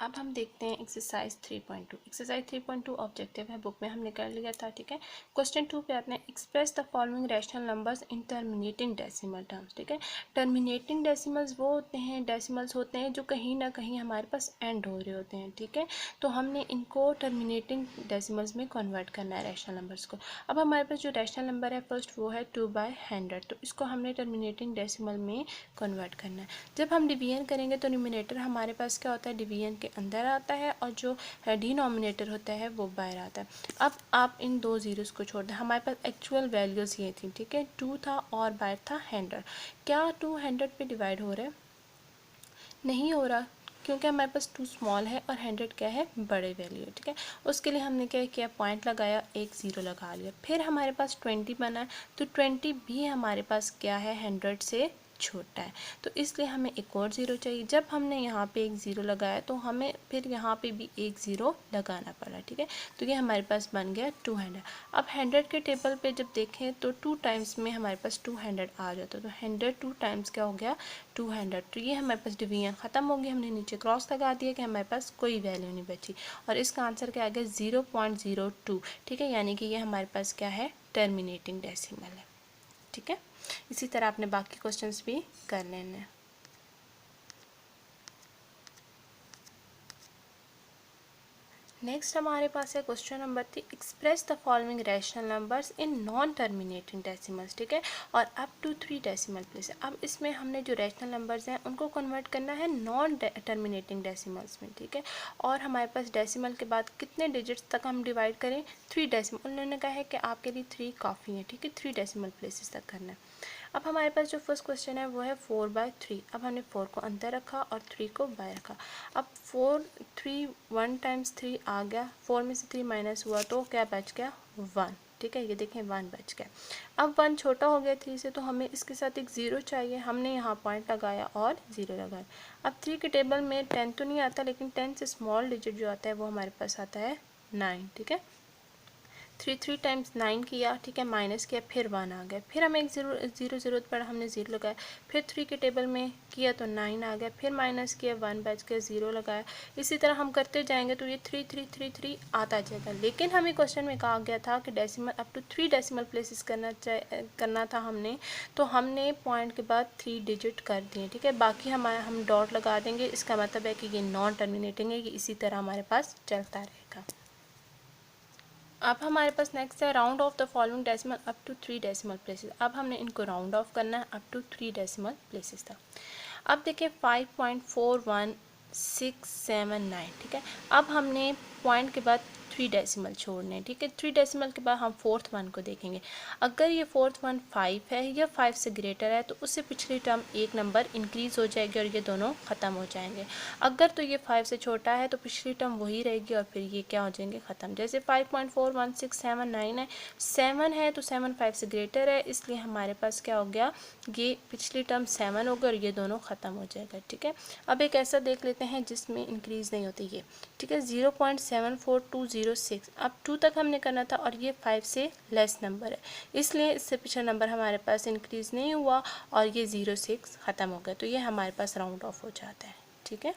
अब हम देखते हैं एक्सरसाइज 3.2। एक्सरसाइज 3.2 ऑब्जेक्टिव है, बुक में हमने कर लिया था। ठीक है, क्वेश्चन 2 पे आते हैं। Express the following rational numbers in terminating decimal terms. ठीक है, टर्मिनेटिंग डेसिमल्स वो होते हैं, डेसिमल्स होते हैं जो कहीं ना कहीं हमारे पास एंड हो रहे होते हैं। ठीक है, तो हमने इनको टर्मिनेटिंग डेसिमल्स में कन्वर्ट करना है रैशनल नंबर्स को। अब हमारे पास जो रैशनल नंबर है फर्स्ट वो है 2/100, तो इसको हमने टर्मिनेटिंग डेसिमल में कन्वर्ट करना है। जब हम डिवीजन करेंगे तो न्यूमरेटर हमारे पास क्या होता है, डिवीजन के अंदर आता है, और जो डिनोमिनेटर होता है वो बाहर आता है। अब आप इन दो जीरोस को छोड़ दें, हमारे पास एक्चुअल वैल्यूज़ ये थी। ठीक है, 2 था और बाहर था 100। क्या 200 पे डिवाइड हो रहा है? नहीं हो रहा, क्योंकि हमारे पास 2 स्मॉल है और 100 क्या है, बड़े वैल्यू है। ठीक है, उसके लिए हमने क्या किया, पॉइंट लगाया, एक ज़ीरो लगा लिया। फिर हमारे पास 20 बना है, तो 20 भी हमारे पास क्या है, 100 से छोटा है, तो इसलिए हमें एक और ज़ीरो चाहिए। जब हमने यहाँ पे एक ज़ीरो लगाया तो हमें फिर यहाँ पे भी एक ज़ीरो लगाना पड़ा। ठीक है, तो ये हमारे पास बन गया 200। अब 100 के टेबल पे जब देखें तो 2 टाइम्स में हमारे पास 200 आ जाता है, तो 100 2 टाइम्स क्या हो गया, 200। तो ये हमारे पास डिवीजन ख़त्म हो गया, हमने नीचे क्रॉस लगा दिया कि हमारे पास कोई वैल्यू नहीं बची, और इसका आंसर क्या आ गया, 0.02। ठीक है, यानी कि ये हमारे पास क्या है, टर्मिनेटिंग डेसिमल है। ठीक है, इसी तरह आपने बाकी क्वेश्चंस भी कर लेने हैं। नेक्स्ट हमारे पास है question number 3। Express the following rational numbers in non terminating decimals. ठीक है, और अप टू 3 डेसिमल प्लेस। अब इसमें हमने जो रैशनल नंबर्स हैं उनको कन्वर्ट करना है नॉन टर्मिनेटिंग डेसिमल्स में। ठीक है, और हमारे पास डेसिमल के बाद कितने डिजिट्स तक हम डिवाइड करें, 3 डेसिमल। उन्होंने कहा है कि आपके लिए 3 काफ़ी है। ठीक है, 3 डेसिमल प्लेसेस तक करना है। अब हमारे पास जो फर्स्ट क्वेश्चन है वो है 4/3। अब हमने 4 को अंदर रखा और 3 को बाहर रखा। अब 1 टाइम्स 3 आ गया, 4 में से 3 माइनस हुआ तो क्या बच गया, 1। ठीक है, ये देखें 1 बच गया। अब 1 छोटा हो गया 3 से, तो हमें इसके साथ एक ज़ीरो चाहिए, हमने यहाँ पॉइंट लगाया और ज़ीरो लगाया। अब 3 के टेबल में 10 तो नहीं आता, लेकिन 10 से स्मॉल डिजिट जो आता है वो हमारे पास आता है 9। ठीक है, 3 टाइम्स 9 किया, ठीक है, माइनस किया, फिर 1 आ गया, फिर हमें एक ज़ीरो ज़रूरत पड़ा, हमने ज़ीरो लगाया, फिर 3 के टेबल में किया तो 9 आ गया, फिर माइनस किया, 1 बच गया, ज़ीरो लगाया। इसी तरह हम करते जाएंगे तो ये 3 आता जाएगा। लेकिन हमें क्वेश्चन में कहा गया था कि decimal up to 3 decimal places करना था हमने, तो हमने पॉइंट के बाद 3 डिजिट कर दिए। ठीक है, बाकी हम डॉट लगा देंगे, इसका मतलब है कि ये नॉन टर्मिनेटिंग है, ये इसी तरह हमारे पास चलता रहेगा। अब हमारे पास नेक्स्ट है round off the following decimal up to 3 decimal places. अब हमने इनको राउंड ऑफ करना है अप टू 3 डेसिमल प्लेसेस तक। अब देखिए 5.41679। ठीक है, अब हमने पॉइंट के बाद 3 डेसिमल छोड़ने हैं। ठीक है, 3 डेसिमल के बाद हम फोर्थ वन को देखेंगे। अगर ये फोर्थ वन 5 है या 5 से ग्रेटर है तो उससे पिछली टर्म एक नंबर इंक्रीज़ हो जाएगी और ये दोनों ख़त्म हो जाएंगे। अगर तो ये 5 से छोटा है तो पिछली टर्म वही रहेगी और फिर ये क्या हो जाएंगे, ख़त्म। जैसे 5.41679 है, 7 है तो 7 5 से ग्रेटर है, इसलिए हमारे पास क्या हो गया, ये पिछली टर्म 7 होगा और ये दोनों ख़त्म हो जाएगा। ठीक है, अब एक ऐसा देख लेते हैं जिसमें इंक्रीज़ नहीं होती ये। ठीक है, 0.74206। अब 2 तक हमने करना था और ये 5 से लेस नंबर है, इसलिए इससे पिछला नंबर हमारे पास इंक्रीज़ नहीं हुआ और ये 0 से ख़त्म हो गया, तो ये हमारे पास राउंड ऑफ हो जाता है। ठीक है।